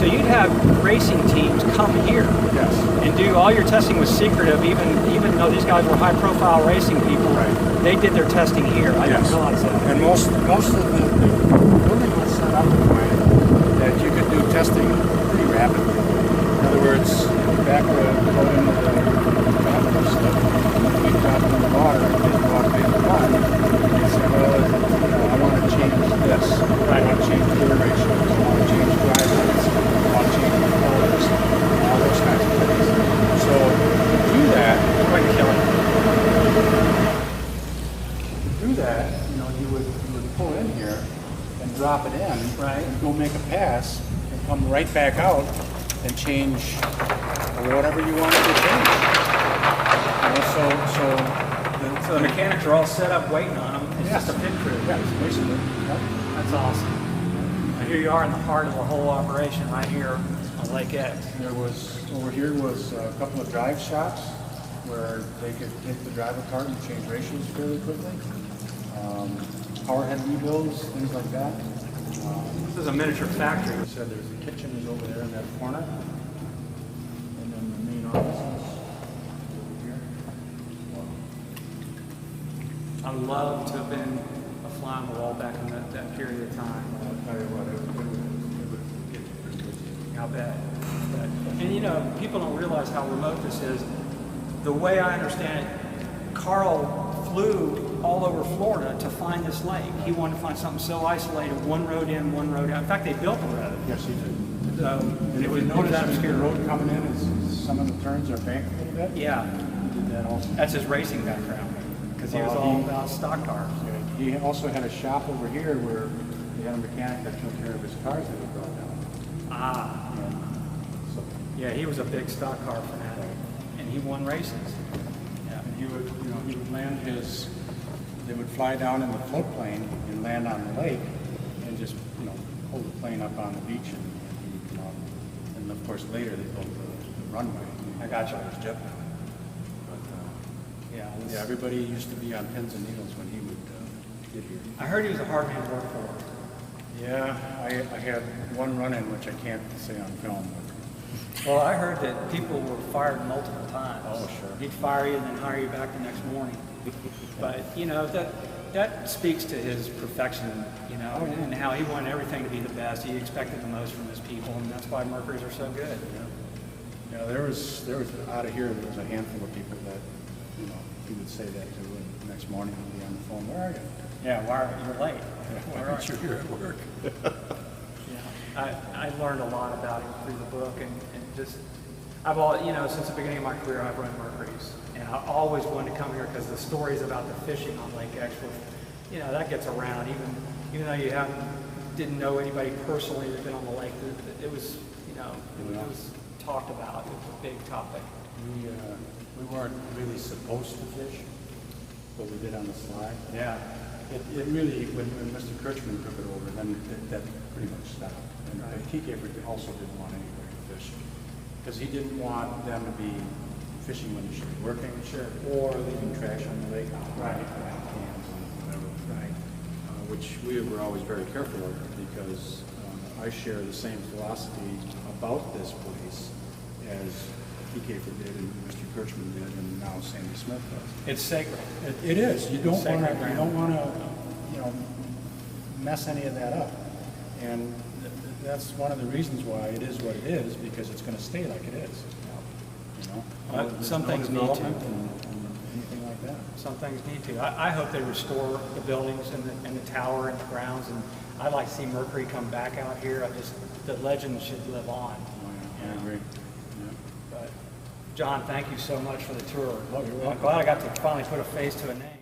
So you'd have racing teams come here and do all your testing was secretive, even though these guys were high-profile racing people. Right. They did their testing here. I didn't realize that. And most of the building was set up in a way that you could do testing pretty rapidly. In other words, back to go into the tropical stuff, we drop it in the water and just walk in the water. And say, well, I want to change this. I want to change gear ratios. I want to change drive rates. I want to change the colors. All those kinds of things. So to do that, you would pull in here and drop it in, and go make a pass, and come right back out and change whatever you wanted to change. So the mechanics are all set up waiting on them. It's just a pit crew. Yeah, basically. Yep. That's awesome. And here you are in the heart of the whole operation, right here on Lake X. Over here was a couple of drive shops where they could take the drive apart and change ratios fairly quickly. Power head rebuilds, things like that. This is a miniature factory. I said there's a kitchen is over there in that corner. And then the main office is over here. I would love to have been a fly on the wall back in that period of time. I'll tell you what, it would get pretty busy. I'll bet. And you know, people don't realize how remote this is. The way I understand it, Carl flew all over Florida to find this lake. He wanted to find something so isolated, one road in, one road out. In fact, they built the road. Yes, he did. So, And if you notice the road coming in, some of the turns are banked a little bit. Yeah. He did that also. That's his racing background, because he was all about stock cars. He also had a shop over here where he had a mechanic that took care of his cars that he brought down. Ah. So, Yeah, he was a big stock car fanatic, and he won races. Yeah. and he would land they would fly down in the floatplane and land on the lake and just, hold the plane up on the beach and of course later they built the runway. I got you. It was jet powered. But Yeah. everybody used to be on pins and needles when he would get here. I heard he was a hard man to work for. Yeah, I had one run-in which I can't say on film. Well, I heard that people were fired multiple times. Oh, sure. He'd fire you and then hire you back the next morning. But, that speaks to his perfection, and how he wanted everything to be the best. He expected the most from his people, and that's why Mercury's are so good. Yeah, there was out of here, there was a handful of people that, he would say that to, and the next morning he'd be on the phone, where are you? Yeah, you're late. Why aren't you here at work? I learned a lot about him through the book, and just, since the beginning of my career, I've run Mercury's, and I always wanted to come here because the stories about the fishing on Lake X were, that gets around, even though you didn't know anybody personally that's been on the lake, it was, it was talked about. It was a big topic. We weren't really supposed to fish, but we did on the slide. Yeah. It really, when Mr. Kirchman took it over, then that pretty much stopped. And Kiefer also didn't want anybody to fish, because he didn't want them to be fishing when you should be working, or leaving trash on the lake, cans and whatever. Which we were always very careful of, because I share the same philosophy about this place as Kiefer did, and Mr. Kirchman did, and now Sandy Smith does. It's sacred. It is. You don't want to, mess any of that up. And that's one of the reasons why it is what it is, because it's going to stay like it is. Some things need to. And anything like that. Some things need to. I hope they restore the buildings and the tower and the grounds, and I'd like to see Mercury come back out here. The legend should live on. I agree. But John, thank you so much for the tour. Oh, you're welcome. I'm glad I got to finally put a face to a name.